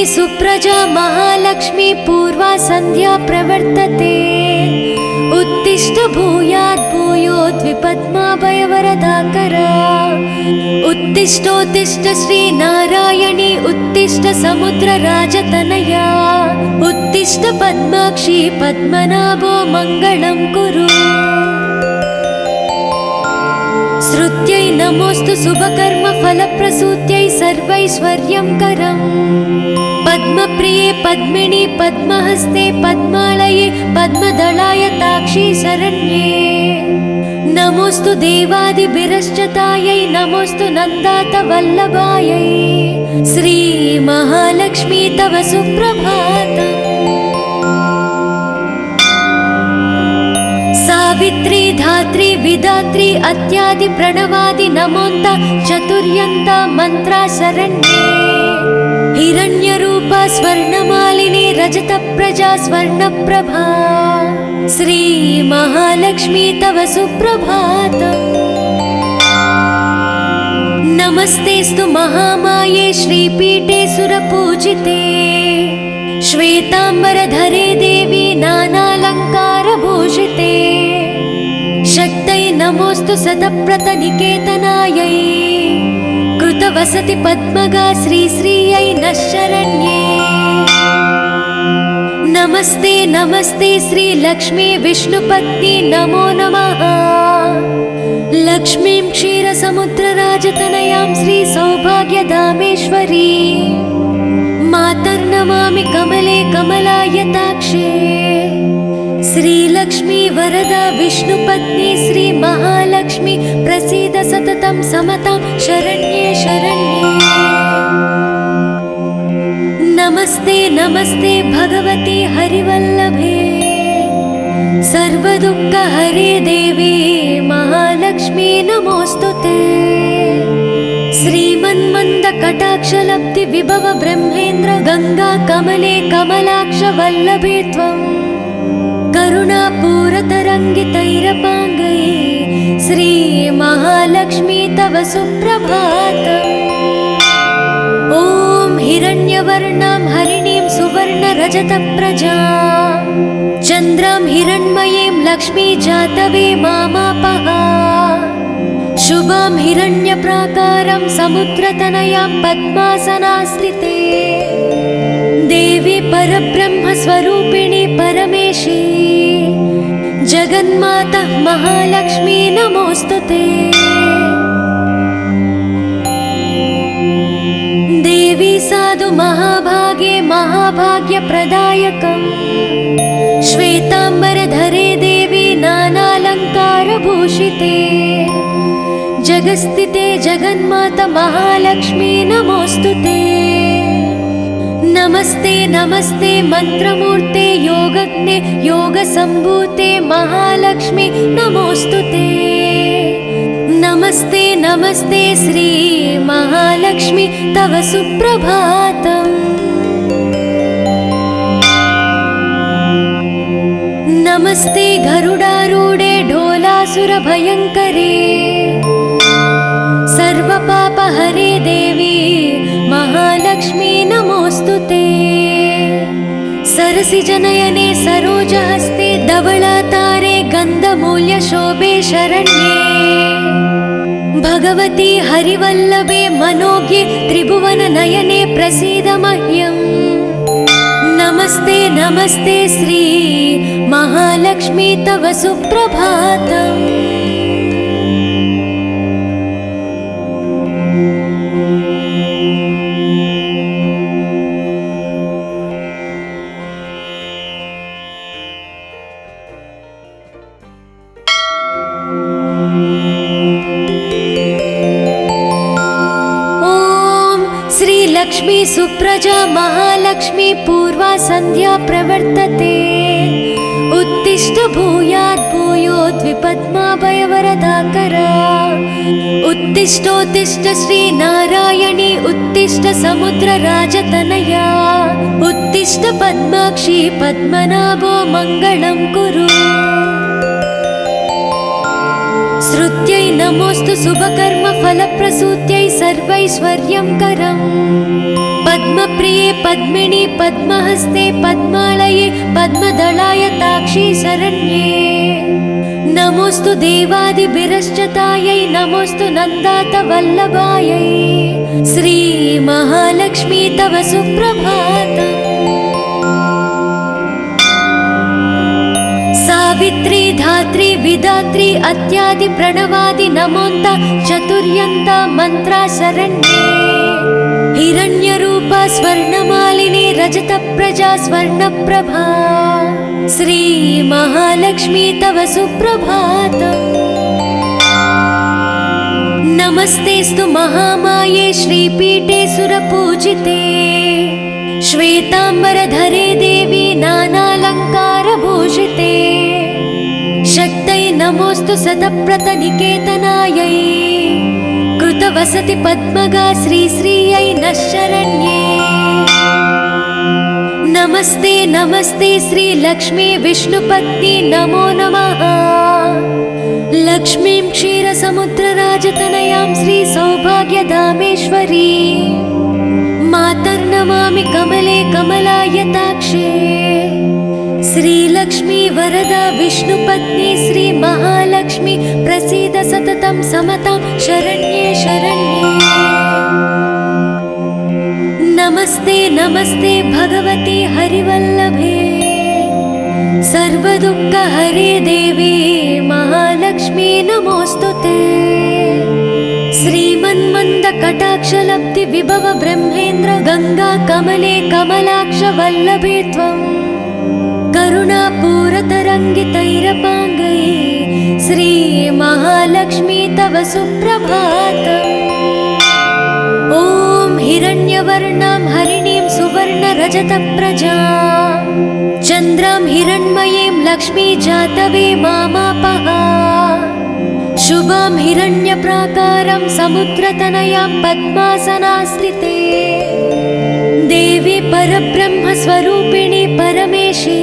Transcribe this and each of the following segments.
सुप्रजा महालक्ष्मी पूर्वा संध्या प्रवर्तते। उत्तिष्ठ भूयात् भूयोद्विपद्माभयवरदाकरा। उत्तिष्ठोत्तिष्ठ श्रीनारायणी उत्तिष्ठ समुद्रराजतनया। उत्तिष्ठ पद्माक्षी पद्मनाभो मङ्गलं कुरु। श्रुत्यै नमोऽस्तु शुभकर्म फलप्रसूत्यै सर्वैश्वर्यंकरम्। पद्मप्रिये पद्मिनी पद्महस्ते पद्मालये पद्मदलाय ताक्षी शरण्ये। नमोऽस्तु देवादिभिरश्चतायै नमोऽस्तु नन्दातवल्लभायै। श्री महालक्ष्मी तव सुप्रभातम्। सावित्री धात्री विधात्री अत्यादि प्रणवादि नमोन्त चतुर्यन्त मंत्रा शरण्ये। हिरण्यरूपा स्वर्णमालिनी रजतप्रजा स्वर्णप्रभा। श्री महालक्ष्मी तव सुप्रभातम्। नमस्तेस्तु महामाये श्रीपीठे सुरपूजिते। श्वेतांबरधरे देवी नानालंकारभूषिते। शक्तै नमोऽस्तु शतप्रतनिकेतनायै। कृतवसति पद्मगा श्रीश्रियै नः शरण्ये। नमस्ते नमस्ते श्रीलक्ष्मी विष्णुपत्नी नमो नमः। लक्ष्मीं क्षीरसमुद्रराजतनयां श्रीसौभाग्यधामेश्वरी। मातर्नमामि कमले कमलायताक्षे। श्रीलक्ष्मी वरदा विष्णुपत्नी श्री महालक्ष्मी प्रसीद सततं समतां शरण्ये शरण्ये। नमस्ते नमस्ते भगवती हरिवल्लभे। सर्वदुःखहरे देवी महालक्ष्मी नमोऽस्तुते। श्रीमन्मन्दकटाक्षलब्धि विभव ब्रह्मेन्द्र गंगा कमले कमलाक्ष वल्लभे त्वं। करुणापूरतरङ्गितैरपाङ्गै श्री महालक्ष्मी तव सुप्रभातम्। ॐ हिरण्यवर्णां हरिणीं सुवर्णरजतप्रजां। चन्द्रां हिरण्मयीं लक्ष्मी जातवे मामापः। शुभां हिरण्यप्राकारं समुद्रतनयां पद्मासनास्थिते। देवी परब्रह्मस्वरूपिणी परमेशी। जगन्माता महालक्ष्मी नमोऽस्तुते। देवी साधु महाभागे महाभाग्यप्रदायकम्। श्वेतांबरधरे देवी नानालंकारभूषिते। जगस्थिते जगन्माता महालक्ष्मी नमोऽस्तुते। नमस्ते नमस्ते मंत्रमूर्ते योगज्ञे योगसम्भूते महालक्ष्मी नमोऽस्तुते। नमस्ते नमस्ते श्री महालक्ष्मी तव सुप्रभातम्। नमस्ते गरुडारूढे ढोलासुरभयङ्करे। सर्वपापहरे देवी महालक्ष्मी नमोऽस्तुते। सरसिजनयने सरोजहस्ते धवलातारे गन्धमूल्यशोभे शरण्ये। भगवती हरिवल्लभे मनोज्ञे त्रिभुवननयने प्रसीद मह्यम्। नमस्ते नमस्ते श्री महालक्ष्मी तव सुप्रभातम्। लक्ष्मी सुप्रजा महालक्ष्मी पूर्वा संध्या प्रवर्तते। उत्तिष्ठ भूयात् भूयोद्विपद्माभयवरदाकरा। उत्तिष्ठोत्तिष्ठ श्रीनारायणी उत्तिष्ठ समुद्रराजतनया। उत्तिष्ठ पद्माक्षी पद्मनाभो मङ्गलं कुरु। श्रुत्यै नमोऽस्तु शुभकर्म फलप्रसूत्यै सर्वैश्वर्यंकरम्। पद्मप्रिये पद्मिनि पद्महस्ते पद्मालये पद्मदलायताक्षी शरण्ये नमोस्तु देवादिभिरश्चतायै नमोस्तु नन्दात वल्लभायै श्री महालक्ष्मी तव सुप्रभातम्। सावित्री धात्री विधात्री अत्यादि प्रणवादि नमोन्त चतुर्यन्त मंत्रा शरण्ये हिरण्यरूपा स्वर्णमालिनी रजत प्रजा स्वर्णप्रभा श्री महालक्ष्मी तव सुप्रभातम्। नमस्तेस्तु महामाये श्रीपीठे सुरपूजिते श्वेतांबरधरे देवी नानालंकारभूषिते शक्तै नमोस्तु शतप्रतनिकेतनायै कृतवसति पद्मगा श्रीश्रियै नः शरण्ये नमस्ते नमस्ते श्री लक्ष्मी विष्णुपत्नी नमो नमः लक्ष्मीं क्षीरसमुद्रराजतनयां श्री सौभाग्यधामेश्वरी मातर्नमामि कमले कमलायताक्षे श्रीलक्ष्मी वरदा विष्णुपत्नी श्री महालक्ष्मी प्रसीद सततं समतां शरण्ये शरण्ये नमस्ते नमस्ते भगवती हरिवल्लभे सर्वदुःखहरे देवी महालक्ष्मी नमोस्तुते श्रीमन्मन्द कटाक्षलब्धि विभव ब्रह्मेन्द्र गंगा कमले कमलाक्ष वल्लभे त्वं करुणापूरतरङ्गितैरपाङ्गै श्री महालक्ष्मी तव सुप्रभातम्। ॐ हिरण्यवर्णां हरिणीं सुवर्णरजतप्रजां चन्द्रां हिरण्मयीं लक्ष्मी जातवे मामापः शुभां हिरण्यप्राकारं समुद्रतनयां पद्मासनास्थिते देवी परब्रह्मस्वरूपिणी परमेशी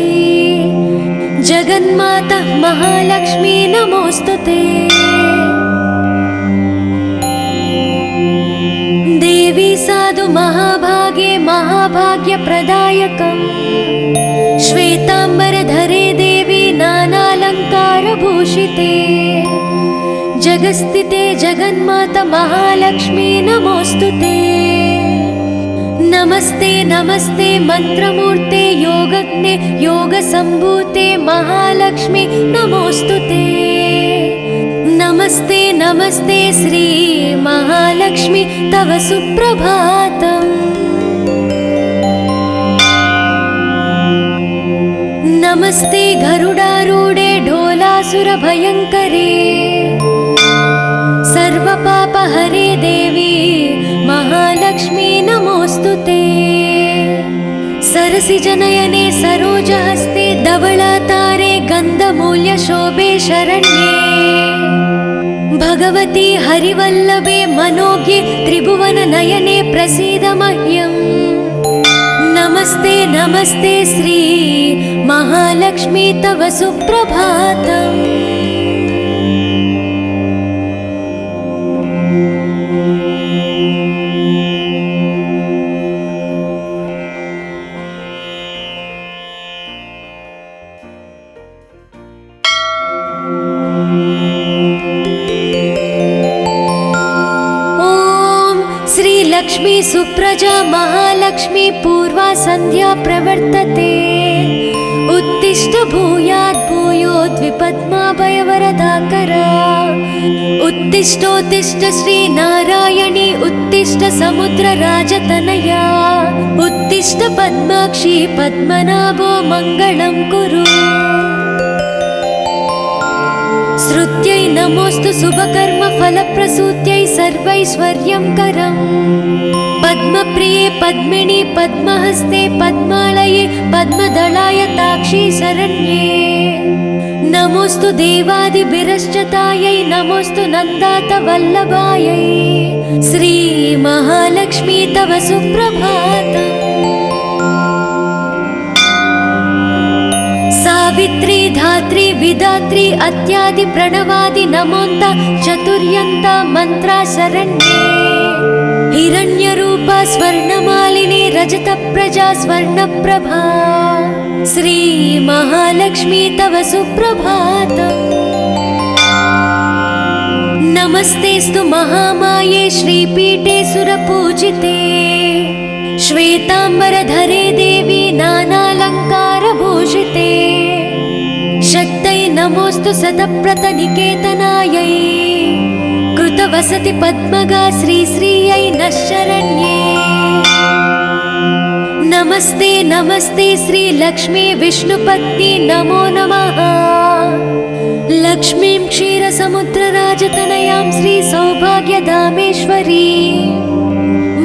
जगन्माता महालक्ष्मी नमोस्तुते देवी साधु महाभागे महाभाग्यप्रदायकम् श्वेतांबरधरे देवी नानालंकारभूषिते जगस्थिते जगन्माता महालक्ष्मी नमोस्तुते नमस्ते नमस्ते मंत्रमूर्ते योगज्ञे योगसंभूते महालक्ष्मी नमोस्तुते नमस्ते नमस्ते श्री महालक्ष्मी तव सुप्रभातम्। नमस्ते गरुडारूढे ढोलासुरभयङ्करे सर्वपापहरे देवी महालक्ष्मी नमोस्तुते सरसिजनयने सरोजहस्ते धवलातारे गन्धमूल्यशोभे शरण्ये भगवती हरिवल्लभे मनोज्ञे त्रिभुवननयने प्रसीद मह्यम् नमस्ते नमस्ते श्री महालक्ष्मी तव सुप्रभातम्। लक्ष्मी सुप्रजा महालक्ष्मी पूर्वा संध्या प्रवर्तते उत्तिष्ठ भूयात् भूयोद्विपद्माभयवरदाकरा उत्तिष्ठोत्तिष्ठ श्री नारायणी उत्तिष्ठ समुद्रराजतनया उत्तिष्ठ पद्माक्षी पद्मनाभो मङ्गलं कुरु श्रुत्यै नमोस्तु शुभकर्म फलप्रसूत्यै सर्वैश्वर्यं करम् पद्मप्रिये पद्मिनि पद्महस्ते पद्मालये पद्मदलायताक्षी शरण्ये नमोस्तु देवादिभिरश्चतायै नमोस्तु नन्दात वल्लभायै श्री महालक्ष्मी तव सुप्रभातम्। सावित्री धात्री विधात्री अत्यादि प्रणवादि नमोन्त चतुर्यन्त मंत्रा शरण्ये हिरण्यरूपा स्वर्णमालिनी रजतप्रजा स्वर्णप्रभा श्रीमहालक्ष्मी तव सुप्रभातम्। नमस्तेस्तु महामाये श्रीपीठे सुरपूजिते श्वेतांबरधरे देवी नानालङ्कारभूषिते शक्तै नमोऽस्तु सतप्रतनिकेतनायै कृतवसति पद्मगा श्रीश्रियै नः शरण्ये। नमस्ते नमस्ते श्रीलक्ष्मी विष्णुपत्नी नमो नमः। लक्ष्मीं क्षीरसमुद्रराजतनयां श्रीसौभाग्यधामेश्वरी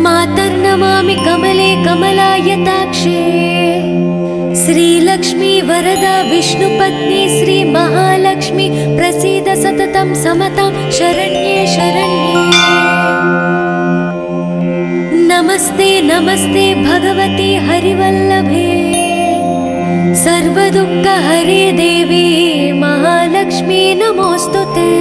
मातर्नमामि कमले कमलायताक्षे। श्रीलक्ष्मी वरदा विष्णुपत्नी श्रीमहालक्ष्मी प्रसीद सततं समतां शरण्ये शरण्ये। नमस्ते नमस्ते भगवती हरिवल्लभे सर्वदुःखहरे देवी महालक्ष्मी नमोऽस्तुते।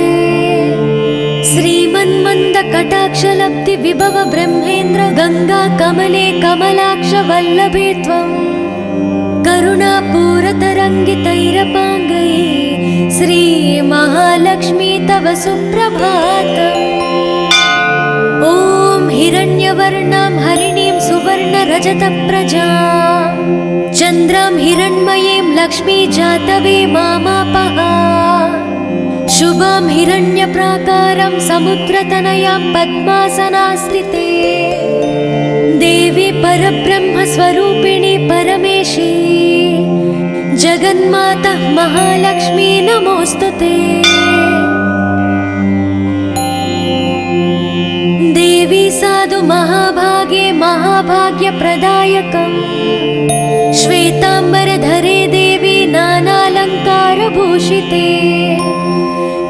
श्रीमन्मन्दकटाक्षलब्धि विभव ब्रह्मेन्द्र गंगा कमले कमलाक्ष वल्लभे त्वं करुणापूरतरङ्गितैरपाङ्गै श्रीमहालक्ष्मी तव सुप्रभातम्। ॐ हिरण्यवर्णां हरिणीं सुवर्णरजतप्रजां चन्द्रां हिरण्मयीं लक्ष्मी जातवे मामापः। शुभां हिरण्यप्राकारं समुद्रतनयां पद्मासनास्थिते देवी परब्रह्मस्वरूपिणी परमेशी जगन्माता महालक्ष्मी नमोऽस्तुते। देवी साधु महाभागे महाभाग्यप्रदायकम् श्वेतांबरधरे देवी नानालङ्कारभूषिते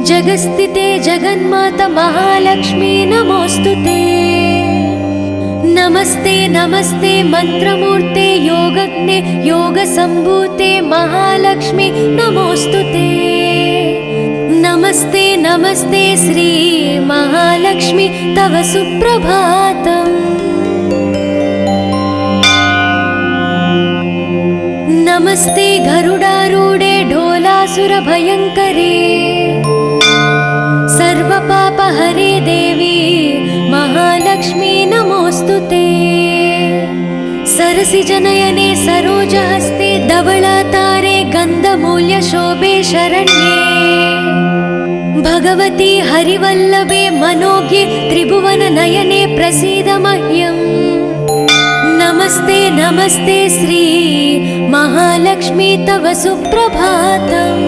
जगस्थिते जगन्माता महालक्ष्मी नमोऽस्तुते। नमस्ते नमस्ते मंत्रमूर्ते योगज्ञे योगसम्भूते महालक्ष्मी नमोऽस्तुते। नमस्ते नमस्ते श्री महालक्ष्मी तव सुप्रभातम्। नमस्ते गरुडारूढे ढोलासुरभयङ्करे सर्वपापहरे देवी महालक्ष्मी नमोऽस्तुते। सरसिजनयने सरोजहस्ते धवलातारे गन्धमूल्यशोभे शरण्ये भगवती हरिवल्लभे मनोज्ञे त्रिभुवननयने प्रसीद मह्यम्। नमस्ते नमस्ते श्री महालक्ष्मी तव सुप्रभातम्।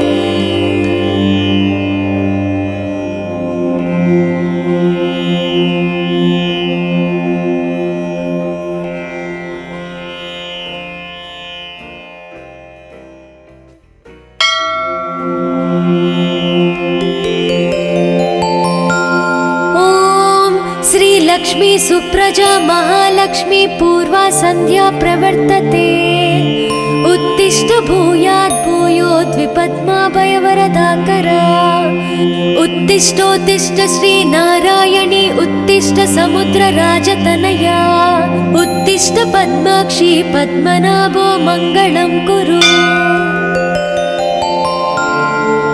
लक्ष्मी सुप्रजा महालक्ष्मी पूर्वा संध्या प्रवर्तते उत्तिष्ठ भूयात् भूयोद्विपद्माभयवरदाकरा उत्तिष्ठोत्तिष्ठ श्री नारायणी उत्तिष्ठ समुद्रराजतनया उत्तिष्ठ पद्माक्षी पद्मनाभो मङ्गलं कुरु।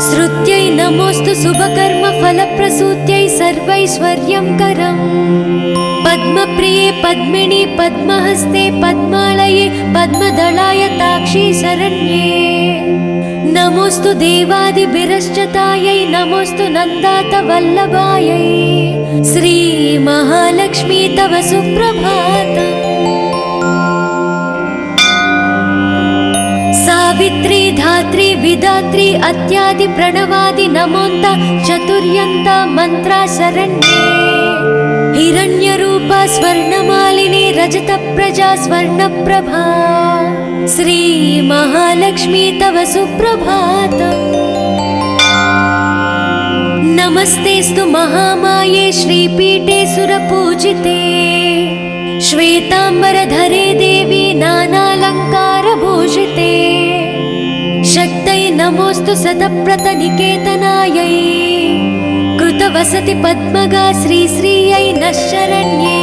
श्रुत्यै नमोऽस्तु शुभकर्मफलप्रसूत्यै सर्वैश्वर्यङ्करम् पद्मप्रिये पद्मिनी पद्महस्ते पद्मालये पद्मदलायताक्षी शरण्ये। नमोऽस्तु देवादिभिरश्चतायै नमोऽस्तु नन्दातवल्लभायै श्रीमहालक्ष्मी तव सुप्रभातम्। सावित्री धात्री विधात्री अत्यादि प्रणवादि नमोन्त चतुर्यन्त मंत्रा शरण्ये। हिरण्यरूपा स्वर्णमालिनी रजतप्रजा स्वर्णप्रभा श्रीमहालक्ष्मी तव सुप्रभातम्। नमस्तेस्तु महामाये श्रीपीठे सुरपूजिते श्वेतांबरधरे देवी नानालङ्कारभूषिते शक्तै नमोऽस्तु सतप्रतनिकेतनायै कृतवसति पद्मगा श्रीश्रियै नः शरण्ये।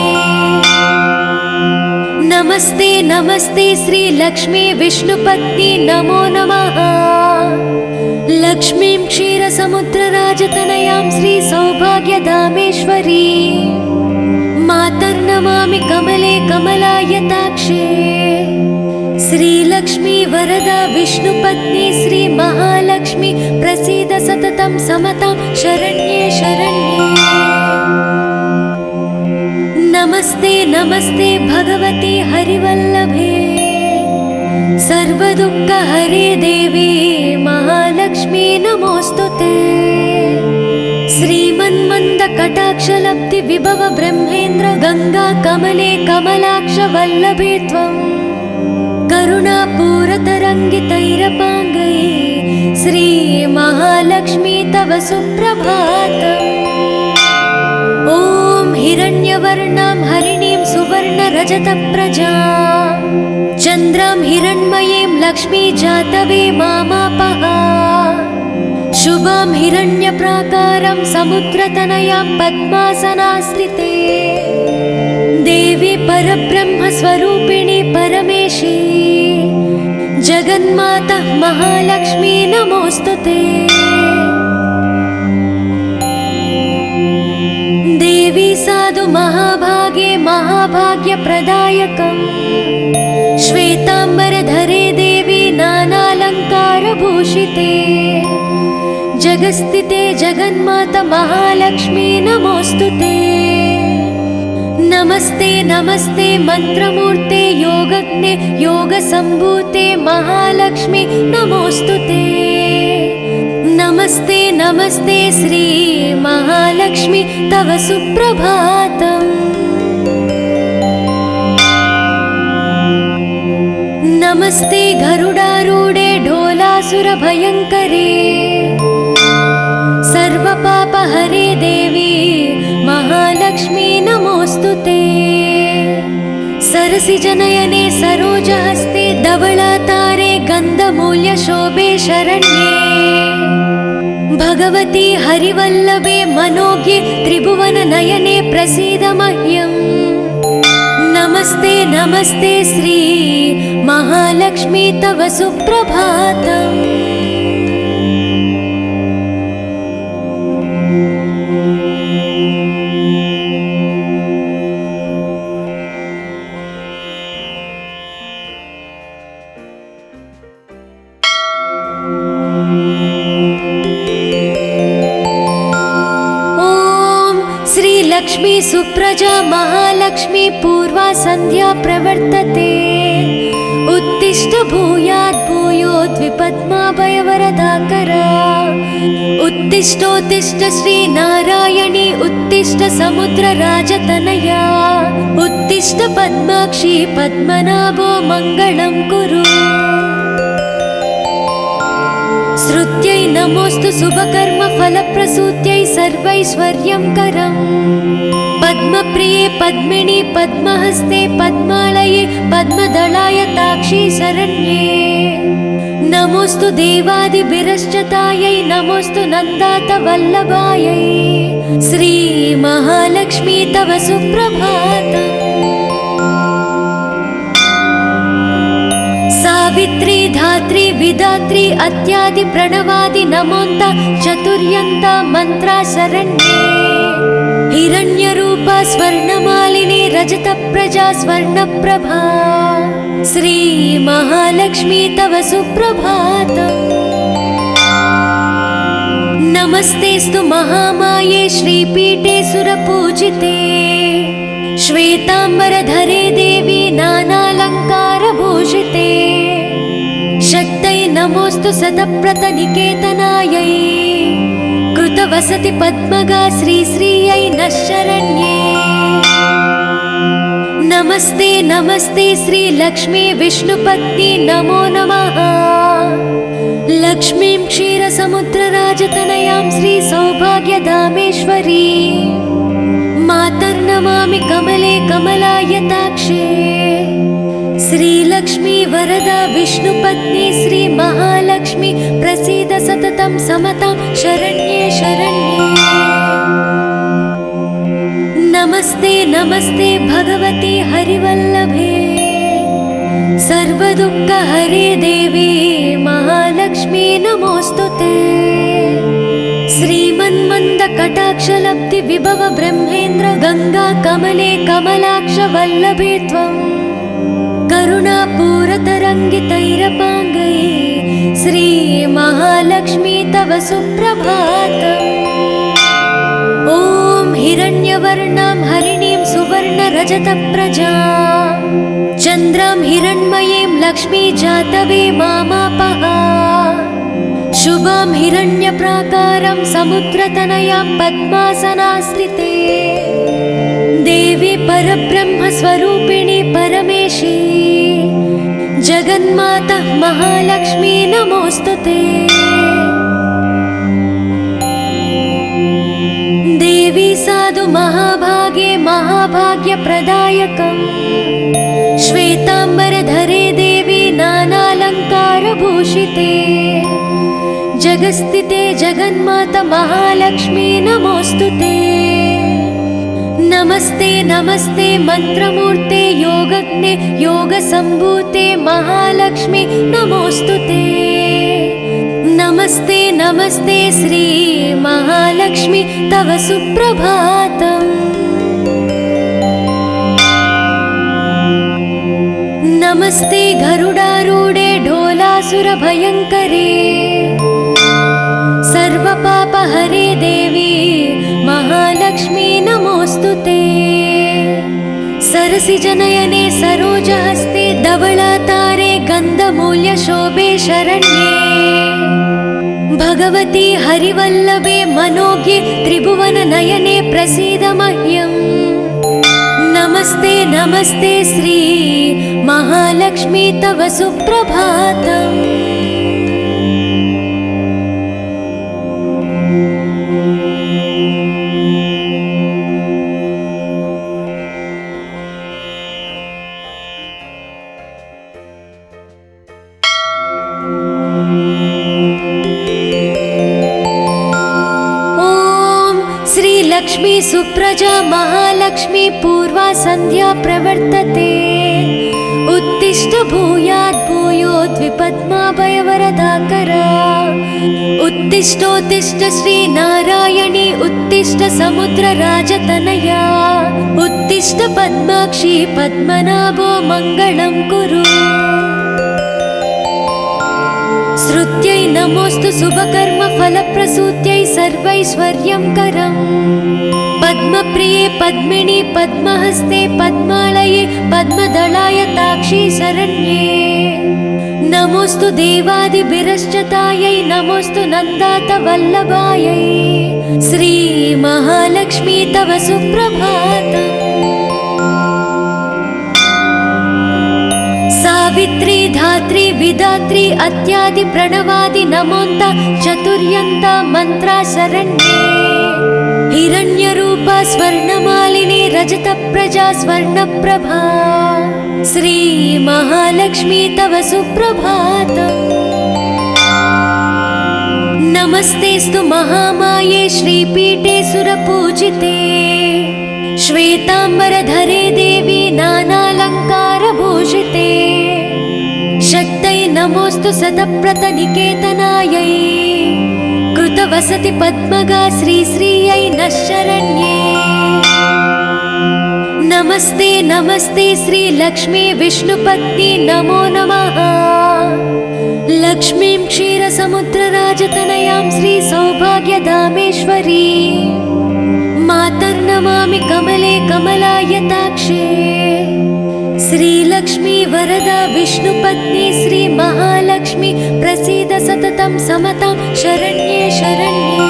नमस्ते नमस्ते श्री लक्ष्मी विष्णुपत्नी नमो नमः। लक्ष्मीं क्षीरसमुद्रराजतनयां श्री सौभाग्यधामेश्वरी मातर्नमामि कमले कमलायताक्षे। श्रीलक्ष्मी वरदा विष्णुपत्नी श्री महालक्ष्मी प्रसीद सततं समतां शरण्ये शरण्ये। नमस्ते नमस्ते भगवती हरिवल्लभे सर्वदुःखहरे देवी महालक्ष्मी नमोस्तुते। श्रीमन्मन्दकटाक्षलब्धि विभव ब्रह्मेन्द्र गंगा कमले कमलाक्ष वल्लभे त्वं करुणापूरतरङ्गितैरपाङ्गै श्री महालक्ष्मी तव सुप्रभातम्। ॐ हिरण्यवर्णां हरिणीं सुवर्णरजतप्रजां चन्द्रां हिरण्मयीं लक्ष्मी जातवे मामापः। शुभां हिरण्यप्राकारं समुद्रतनयां पद्मासनास्थिते देवी परब्रह्मस्वरूपिणी परमेशी जगन्माता महालक्ष्मी नमोस्तुते। देवी साधु महाभागे महाभाग्यप्रदायकम् श्वेताम्बरधरे देवी नानालङ्कारभूषिते जगस्थिते जगन्माता महालक्ष्मी नमोस्तुते। नमस्ते नमस्ते मंत्रमूर्ते योगज्ञे योगसम्भूते महालक्ष्मी नमोस्तुते। नमस्ते नमस्ते श्री महालक्ष्मी तव सुप्रभातम्। नमस्ते गरुडारूढे ढोलासुरभयङ्करे सर्वपापहरे देवी महालक्ष्मी नमोस्तुते। सरसिजनयने सरोजहस्ते धवलातारे गन्धमूल्यशोभे शरण्ये भगवती हरिवल्लभे मनोज्ञे त्रिभुवननयने प्रसीद मह्यम्। नमस्ते नमस्ते श्री महालक्ष्मी तव सुप्रभातम्। लक्ष्मी सुप्रजा महालक्ष्मी पूर्वा संध्या प्रवर्तते उत्तिष्ठ भूयात् भूयोद्विपद्माभयवरदाकरा। उत्तिष्ठोत्तिष्ठ श्री नारायणी उत्तिष्ठ समुद्रराजतनया उत्तिष्ठ पद्माक्षी पद्मनाभो मङ्गलं कुरु। श्रुत्यै नमोस्तु शुभकर्म फलप्रसूत्यै सर्वैश्वर्यं करम् पद्मप्रिये पद्मिनी पद्महस्ते पद्मालये पद्मदलाय ताक्षी शरण्ये। नमोस्तु देवादिभिरश्चतायै नमोस्तु नन्दात वल्लभायै श्री महालक्ष्मी तव सुप्रभातम्। सावित्री धात्री विधात्री अत्यादि प्रणवादि नमोन्त चतुर्यन्त मंत्रा शरण्ये। हिरण्यरूपा स्वर्णमालिनी रजतप्रजा स्वर्णप्रभा श्री महालक्ष्मी तव सुप्रभातम्। नमस्तेस्तु महामाये श्रीपीठे सुरपूजिते श्वेताम्बरधरे देवी नानालङ्कारभूषिते शक्तै नमोस्तु शतप्रतनिकेतनायै कृतवसति पद्मगा श्रीश्रियै नः शरण्ये। नमस्ते नमस्ते श्री लक्ष्मी विष्णुपत्नी नमो नमः। लक्ष्मीं क्षीरसमुद्रराजतनयां श्री सौभाग्यधामेश्वरी मातर्नमामि कमले कमलायताक्षे। श्रीलक्ष्मी वरदा विष्णुपत्नी श्री महालक्ष्मी प्रसीद सततं समतां शरण्ये शरण्ये। नमस्ते नमस्ते भगवती हरिवल्लभे सर्वदुःखहरे देवी महालक्ष्मी नमोऽस्तुते। श्रीमन्मन्दकटाक्षलब्धि विभव ब्रह्मेन्द्र गंगा कमले कमलाक्ष वल्लभे त्वं करुणापूरतरङ्गितैरपाङ्गैः श्री महालक्ष्मी तव सुप्रभातम्। ॐ हिरण्यवर्णां हरिणीं सुवर्णरजतप्रजां चन्द्रां हिरण्मयीं लक्ष्मी जातवे मामापः। शुभां हिरण्यप्राकारं समुद्रतनयां पद्मासनास्थिते देवी परब्रह्मस्वरूपिणी परमेशी जगन्माता महालक्ष्मी नमोऽस्तुते। देवी साधु महाभागे महाभाग्यप्रदायकम् श्वेताम्बरधरे देवी नानालङ्कारभूषिते जगस्थिते जगन्माता महालक्ष्मी नमोऽस्तुते। नमस्ते नमस्ते मंत्रमूर्ते योगज्ञे योगसम्भूते महालक्ष्मी नमोऽस्तुते। नमस्ते नमस्ते श्री महालक्ष्मी तव सुप्रभातम्। नमस्ते गरुडारूढे ढोलासुरभयङ्करे सर्वपापहरे देवी महालक्ष्मी नमोऽस्तुते। सरसिजनयने सरोजहस्ते धवलातारे गन्धमूल्यशोभे शरण्ये भगवती हरिवल्लभे मनोज्ञे त्रिभुवननयने प्रसीद मह्यम्। नमस्ते नमस्ते श्री महालक्ष्मी तव सुप्रभातम्। लक्ष्मी सुप्रजा महालक्ष्मी पूर्वा संध्या प्रवर्तते उत्तिष्ठ भूयात् भूयोद्विपद्माभयवरदाकरा उत्तिष्ठोत्तिष्ठ श्री नारायणी उत्तिष्ठ समुद्रराजतनया उत्तिष्ठ पद्माक्षी पद्मनाभो मङ्गलं कुरु। श्रुत्यै नमोऽस्तु शुभकर्म फलप्रसूत्यै सर्वैश्वर्यं करम् पद्मप्रिये पद्मिनी पद्महस्ते पद्मालये पद्मदलाय ताक्षी शरण्ये नमोऽस्तु देवादिभिरश्चतायै नमोऽस्तु नन्दातवल्लभायै श्री महालक्ष्मी तव सुप्रभातम्। सावित्री धात्री विधात्री अत्यादि प्रणवादि नमोन्त चतुर्यन्त मंत्रा शरण्ये हिरण्यरूपा स्वर्णमालिनी रजतप्रजा स्वर्णप्रभा श्री महालक्ष्मी तव सुप्रभातम्। नमस्तेस्तु महामाये श्रीपीठे सुरपूजिते श्वेताम्बरधरे देवी नानालङ्कारभूषिते शक्तै नमोऽस्तु शतप्रतनिकेतनायै कृतवसति पद्मगा श्रीश्रियै नः शरण्ये। नमस्ते नमस्ते श्री लक्ष्मी विष्णुपत्नी नमो नमः। लक्ष्मीं क्षीरसमुद्रराजतनयां श्री सौभाग्यधामेश्वरी मातर्नमामि कमले कमलायताक्षे श्रीलक्ष्मी वरदा विष्णुपत्नी श्री महालक्ष्मी प्रसीद सततं समतां शरण्ये शरण्ये।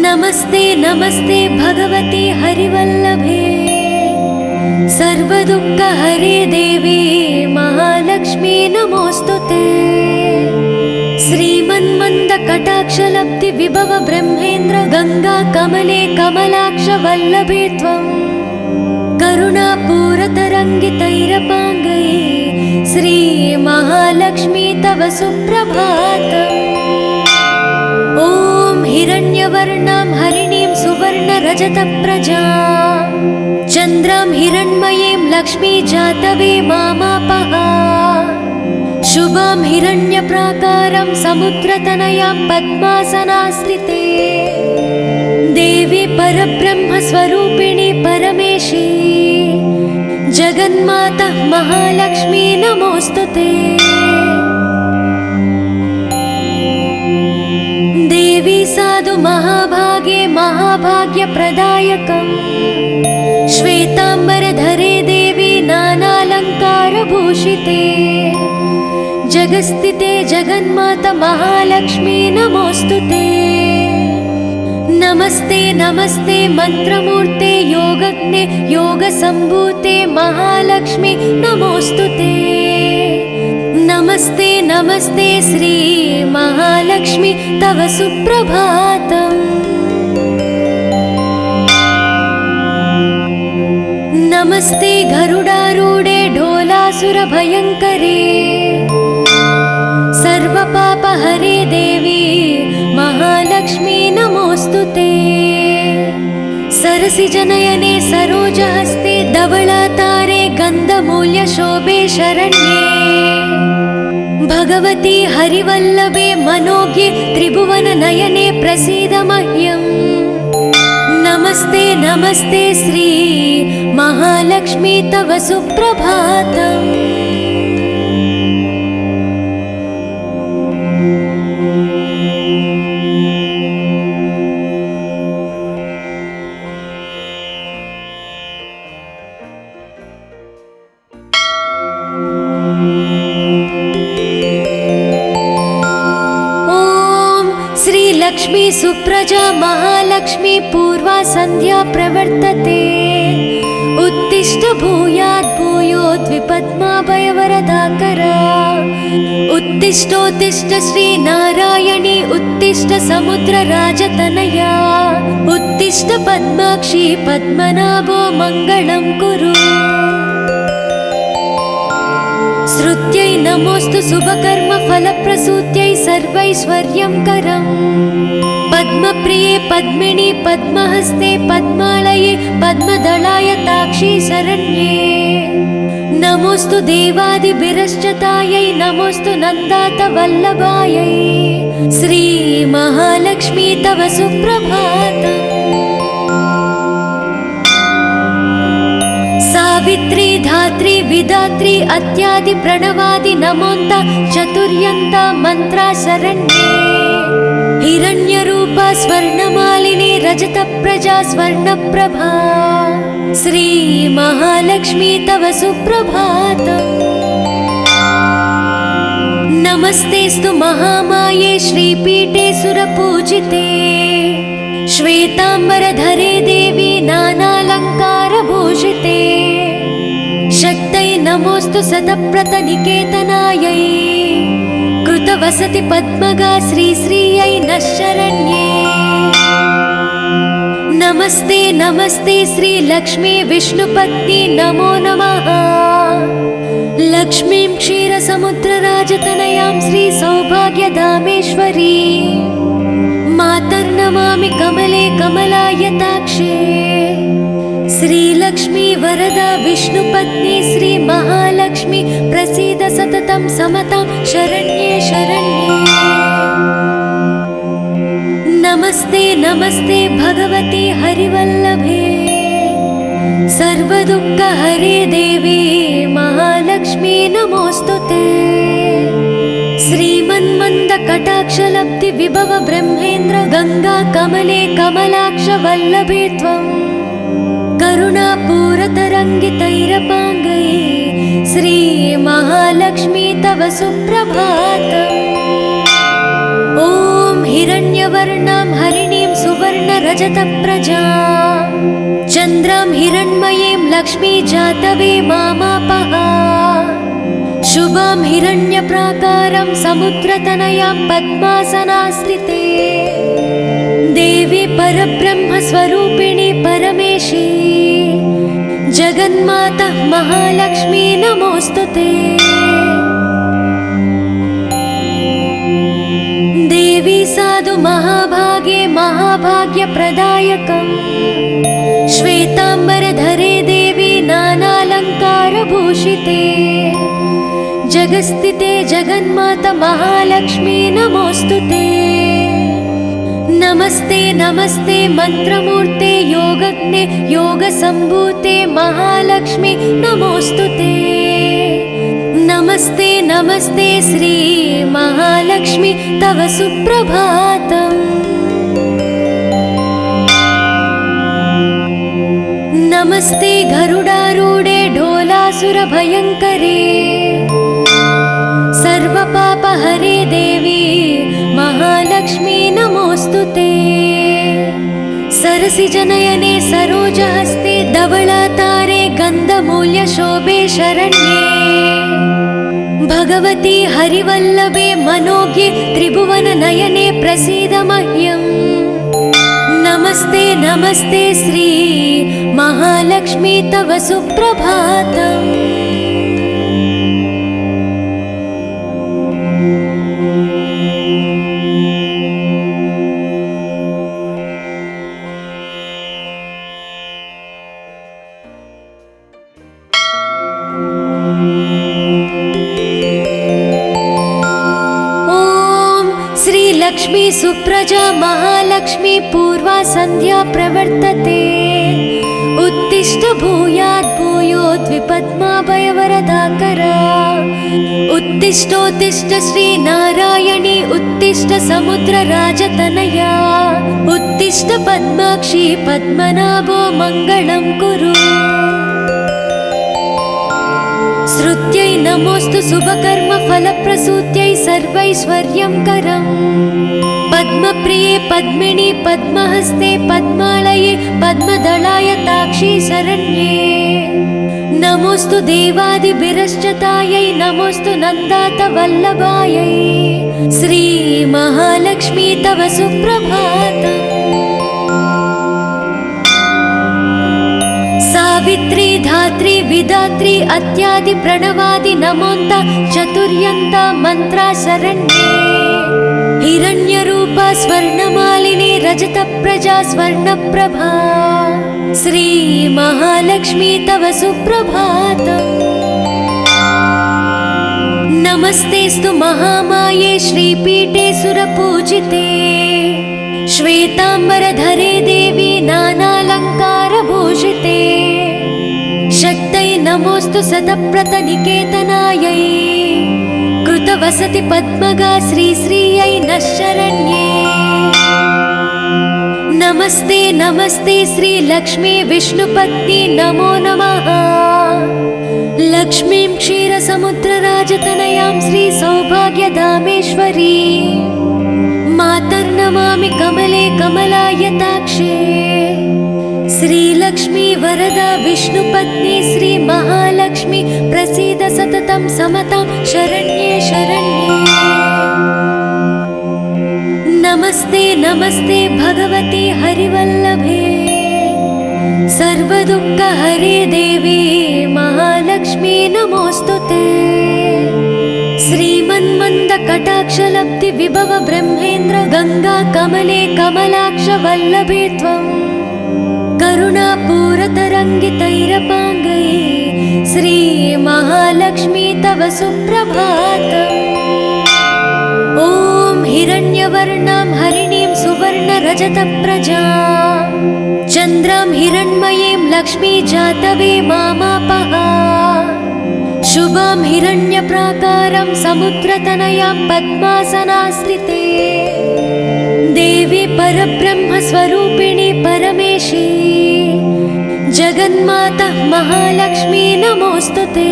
नमस्ते नमस्ते भगवती हरिवल्लभे सर्वदुःखहरे देवी महालक्ष्मी नमोऽस्तुते। श्रीमन्मन्दकटाक्षलब्धि विभव ब्रह्मेन्द्र गंगा कमले कमलाक्ष वल्लभे त्वं करुणापूरतरङ्गितैरपाङ्गैः श्री महालक्ष्मी तव सुप्रभातम्। ॐ हिरण्यवर्णां हरिणीं सुवर्णरजतप्रजां चन्द्रां हिरण्मयीं लक्ष्मी जातवे मामापः शुभां हिरण्यप्राकारं समुद्रतनयां पद्मासनास्थिते देवी परब्रह्मस्वरूपिणी परमेशी जगन्माता महालक्ष्मी नमोऽस्तुते। देवी साधु महाभागे महाभाग्यप्रदायकम् श्वेताम्बरधरे देवी नानालङ्कारभूषिते जगस्थिते जगन्माता महालक्ष्मी नमोऽस्तुते। नमस्ते नमस्ते मंत्रमूर्ते योगज्ञे योगसम्भूते महालक्ष्मी नमोऽस्तुते। नमस्ते नमस्ते श्री महालक्ष्मी तव सुप्रभातम्। नमस्ते गरुडारूढे ढोलासुरभयङ्करे सर्वपापहरे देवी महालक्ष्मी नमोऽस्तुते। सरसिजनयने सरोजहस्ते धवलातारे गन्धमूल्यशोभे शरण्ये भगवती हरिवल्लभे मनोज्ञे त्रिभुवननयने प्रसीद मह्यम्। नमस्ते नमस्ते श्री महालक्ष्मी तव सुप्रभातम्। लक्ष्मी सुप्रजा महालक्ष्मी पूर्वा संध्या प्रवर्तते उत्तिष्ठ भूयात् भूयोद्विपद्माभयवरदाकरा उत्तिष्ठोत्तिष्ठ श्री नारायणी उत्तिष्ठ समुद्रराजतनया उत्तिष्ठ पद्माक्षी पद्मनाभो मङ्गलं कुरु। श्रुत्यै नमोऽस्तु शुभकर्म फलप्रसूत्यै सर्वैश्वर्यं करम् पद्मप्रिये पद्मिनी पद्महस्ते पद्मालये पद्मदलाय ताक्षी शरण्ये नमोऽस्तु देवादिभिरश्चतायै नमोऽस्तु नन्दातवल्लभायै श्री महालक्ष्मी तव सुप्रभातम्। सावित्री धात्री विधात्री अत्यादि प्रणवादि नमोन्त चतुर्यन्त मंत्रा शरण्ये हिरण्यरूपा स्वर्णमालिनी रजतप्रजा स्वर्णप्रभा श्री महालक्ष्मी तव सुप्रभातम्। नमस्तेस्तु महामाये श्रीपीठे सुरपूजिते श्वेताम्बरधरे देवी नानालङ्कारभूषिते शक्तै नमोऽस्तु शतप्रतनिकेतनायै कृतवसति पद्मगा श्रीश्रियै नः शरण्ये। नमस्ते नमस्ते श्री लक्ष्मी विष्णुपत्नी नमो नमः। लक्ष्मीं क्षीरसमुद्रराजतनयां श्री सौभाग्यधामेश्वरी मातर्नमामि कमले कमलायताक्षे श्रीलक्ष्मी वरदा विष्णुपत्नी श्री महालक्ष्मी प्रसीद सततं समतां शरण्ये शरण्ये। नमस्ते नमस्ते भगवती हरिवल्लभे सर्वदुःखहरे देवी महालक्ष्मी नमोऽस्तुते। श्रीमन्मन्दकटाक्षलब्धि विभव ब्रह्मेन्द्र गंगा कमले कमलाक्ष वल्लभे त्वं करुणापूरतरङ्गितैरपाङ्गै श्री महालक्ष्मी तव सुप्रभातम्। ॐ हिरण्यवर्णां हरिणीं सुवर्णरजतप्रजां चन्द्रां हिरण्मयीं लक्ष्मी जातवे मामापः शुभां हिरण्यप्राकारं समुद्रतनयां पद्मासनास्थिते देवी परब्रह्मस्वरूपिणी परमेशी जगन्माता महालक्ष्मी नमोऽस्तुते। देवी साधु महाभागे महाभाग्यप्रदायकम् श्वेताम्बरधरे भूषिते जगस्थिते जगन्माता महालक्ष्मी नमोस्तुते। नमस्ते नमस्ते मंत्रमूर्ते योगज्ञे योगसम्भूते महालक्ष्मी नमोस्तुते। नमस्ते नमस्ते श्री महालक्ष्मी तव सुप्रभातम्। नमस्ते गरुडारूढे ढोलासुरभयङ्करे सर्वपापहरे देवी महालक्ष्मी नमोस्तुते। सरसिजनयने सरोजहस्ते धवलातारे गन्धमूल्यशोभे शरण्ये भगवती हरिवल्लभे मनोज्ञे त्रिभुवननयने प्रसीद मह्यम्। नमस्ते नमस्ते श्री महालक्ष्मी तव सुप्रभातम्। लक्ष्मी सुप्रजा महालक्ष्मी पूर्वा संध्या प्रवर्तते। उत्तिष्ठ भूयात् भूयोद्विपद्माभयवरदाकरा। उत्तिष्ठोत्तिष्ठ श्री नारायणी उत्तिष्ठ समुद्रराजतनया। उत्तिष्ठ पद्माक्षी पद्मनाभो मङ्गलं कुरु। श्रुत्यै नमोस्तु शुभकर्म फलप्रसूत्यै सर्वैश्वर्यं करम्। पद्मप्रिये पद्मिनी पद्महस्ते पद्मालये पद्मदलाय ताक्षी शरण्ये। नमोस्तु देवादिभिरश्चतायै नमोस्तु नन्दातवल्लभायै। श्री महालक्ष्मी तव सुप्रभातम्। सावित्री धात्री विधात्री अत्यादि प्रणवादि नमोन्त चतुर्यन्त मंत्रा शरण्ये। हिरण्यरूपा स्वर्णमालिनी रजतप्रजा स्वर्णप्रभा। श्री महालक्ष्मी तव सुप्रभातम्। नमस्तेस्तु महामाये श्रीपीठे सुरपूजिते। श्वेतांबरधरे देवी नानालङ्कारभूषिते। शक्तै नमोस्तु शतप्रतनिकेतनायै। कृतवसति पद्मगा श्रीश्रियै नः शरण्ये। नमस्ते नमस्ते श्री लक्ष्मी विष्णुपत्नी नमो नमः। लक्ष्मीं क्षीरसमुद्रराजतनयां श्री सौभाग्यधामेश्वरी मातर्नमामि कमले कमलायताक्षे। श्रीलक्ष्मी वरदा विष्णुपत्नी श्री महालक्ष्मी प्रसीद सततं समतां शरण्ये शरण्ये। नमस्ते नमस्ते भगवती हरिवल्लभे सर्वदुःखहरे देवी महालक्ष्मी नमोस्तुते। श्रीमन्मन्दकटाक्षलब्धि विभव ब्रह्मेन्द्र गंगा कमले कमलाक्ष वल्लभे त्वं। करुणापूरतरङ्गितैरपाङ्गै श्री महालक्ष्मी तव सुप्रभातम्। ॐ हिरण्यवर्णां हरिणीं सुवर्णरजतप्रजां चन्द्रां हिरण्मयीं लक्ष्मी जातवे मामापः। शुभां हिरण्यप्राकारं समुद्रतनयां पद्मासनास्थिते। देवी परब्रह्मस्वरूपिणी परमेशी जगन्माता महालक्ष्मी नमोस्तुते।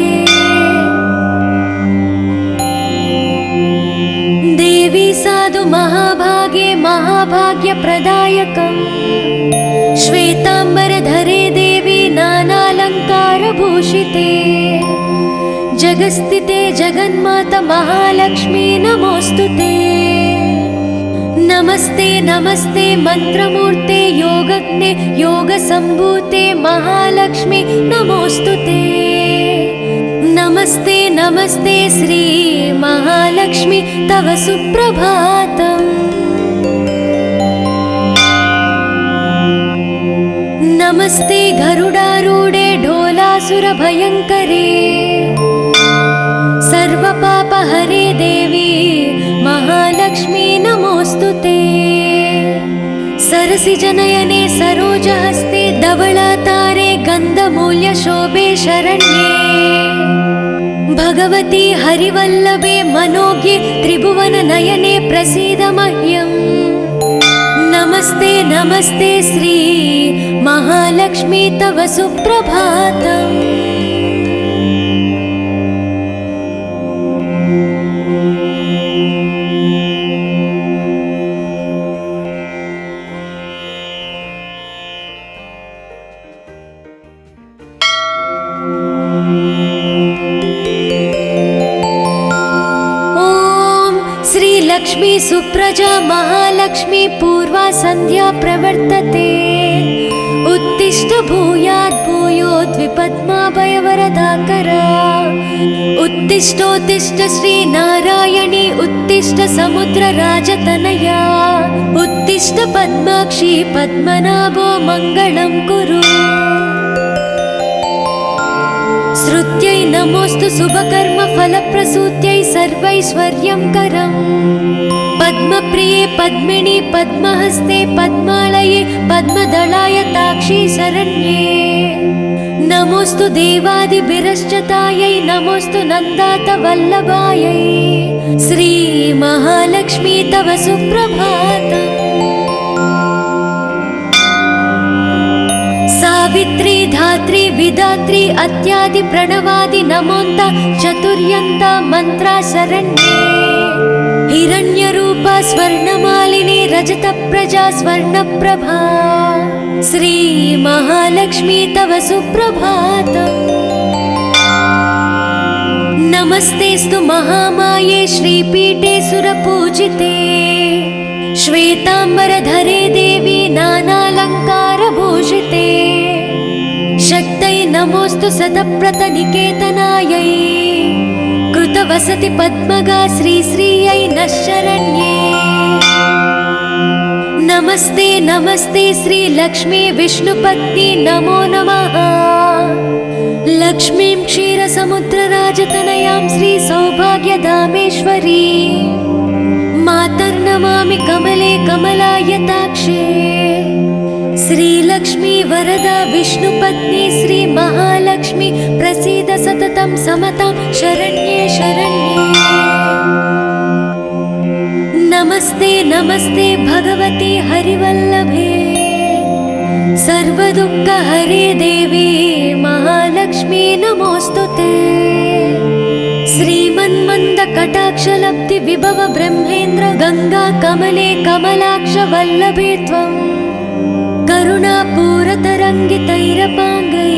देवी साधु महाभागे महाभाग्यप्रदायकम्। श्वेतांबरधरे देवी नानालङ्कारभूषिते। जगस्थिते जगन्माता महालक्ष्मी नमोस्तुते। नमस्ते नमस्ते मंत्रमूर्ते योगज्ञे योगसम्भूते महालक्ष्मी नमोस्तुते। नमस्ते नमस्ते श्री महालक्ष्मी तव सुप्रभातम्। नमस्ते गरुडारूढे ढोलासुरभयङ्करे हरे देवी महालक्ष्मी नमोऽस्तुते। सरसिजनयने सरोजहस्ते धवलातारे गन्धमूल्यशोभे शरण्ये भगवती हरिवल्लभे मनोज्ञे त्रिभुवननयने प्रसीद मह्यम्। नमस्ते नमस्ते श्री महालक्ष्मी तव सुप्रभातम्। लक्ष्मी सुप्रजा महालक्ष्मी पूर्वा संध्या प्रवर्तते। उत्तिष्ठ भूयात् भूयोद्विपद्माभयवरदाकरा। उत्तिष्ठोत्तिष्ठ श्री नारायणी उत्तिष्ठ समुद्रराजतनया। उत्तिष्ठ पद्माक्षी पद्मनाभो मङ्गलं कुरु। श्रुत्यै नमोऽस्तु शुभकर्म फलप्रसूत्यै सर्वैश्वर्यं करम्। पद्मप्रिये पद्मिनी पद्महस्ते पद्मालये पद्मदलाय ताक्षी शरण्ये। नमोऽस्तु देवादिभिरश्चतायै नमोऽस्तु नन्दातवल्लभायै। श्री महालक्ष्मी तव सुप्रभातम्। सावित्री धात्री विधात्री अत्यादि प्रणवादि नमोन्त चतुर्यन्त मंत्रा शरण्ये। हिरण्यरूपा स्वर्णमालिनी रजतप्रजा स्वर्णप्रभा। श्री महालक्ष्मी तव सुप्रभातम्। नमस्तेस्तु महामाये श्रीपीठे सुरपूजिते। श्वेतांबरधरे देवी नानालङ्कारभूषिते। शक्तै नमोऽस्तु शतप्रतनिकेतनायै। कृतवसति पद्मगा श्रीश्रियै नः शरण्ये। नमस्ते नमस्ते श्री लक्ष्मी विष्णुपत्नी नमो नमः। लक्ष्मीं क्षीरसमुद्रराजतनयां श्री सौभाग्यधामेश्वरी मातर्नमामि कमले कमलायताक्षे। श्रीलक्ष्मी वरदा विष्णुपत्नी श्री महालक्ष्मी प्रसीद सततं समतां शरण्ये शरण्ये। नमस्ते नमस्ते भगवती हरिवल्लभे सर्वदुःखहरे देवी महालक्ष्मी नमोऽस्तुते। श्रीमन्मन्दकटाक्षलब्धि विभव ब्रह्मेन्द्र गंगा कमले कमलाक्ष वल्लभे त्वं। करुणापूरतरङ्गितैरपाङ्गै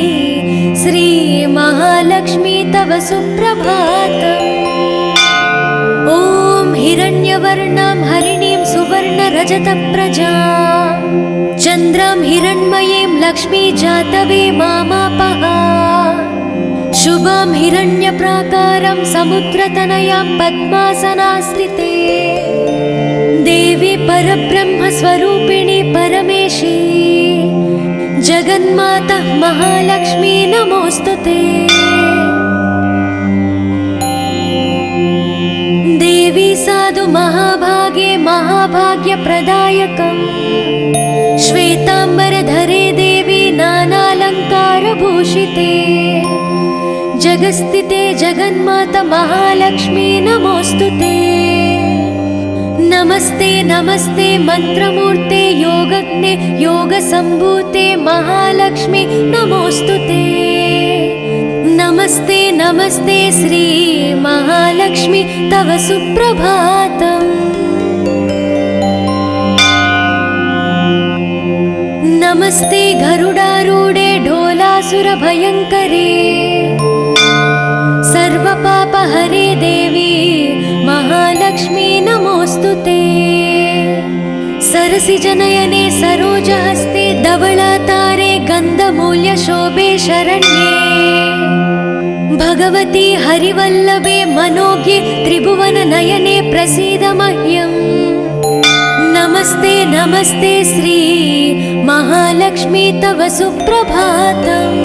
श्री महालक्ष्मी तव सुप्रभातम्। ॐ हिरण्यवर्णां हरिणीं सुवर्णरजतप्रजा चन्द्रां हिरण्मयीं लक्ष्मी जातवे मामापः। शुभां हिरण्यप्राकारं समुद्रतनयां पद्मासनास्थिते। देवी परब्रह्मस्वरूपिणी परमेशी जगन्माता महालक्ष्मी नमोऽस्तुते। देवी साधु महाभागे महाभाग्यप्रदायकम्। श्वेतांबरधरे देवी नानालङ्कारभूषिते। जगस्थिते जगन्माता महालक्ष्मी नमोऽस्तुते। नमस्ते नमस्ते मंत्रमूर्ते योगज्ञे योगसम्भूते महालक्ष्मी नमोऽस्तुते। नमस्ते नमस्ते श्री महालक्ष्मी तव सुप्रभातम्। नमस्ते गरुडारूढे ढोलासुरभयङ्करे सर्वपापहरे देवी महालक्ष्मी नमोऽस्तुते। सरसिजनयने सरोजहस्ते धवलातारे गन्धमूल्यशोभे शरण्ये भगवती हरिवल्लभे मनोज्ञे त्रिभुवननयने प्रसीद मह्यम्। नमस्ते नमस्ते श्री महालक्ष्मी तव सुप्रभातम्।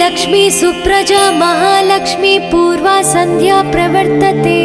लक्ष्मी सुप्रजा महालक्ष्मी पूर्वा संध्या प्रवर्तते।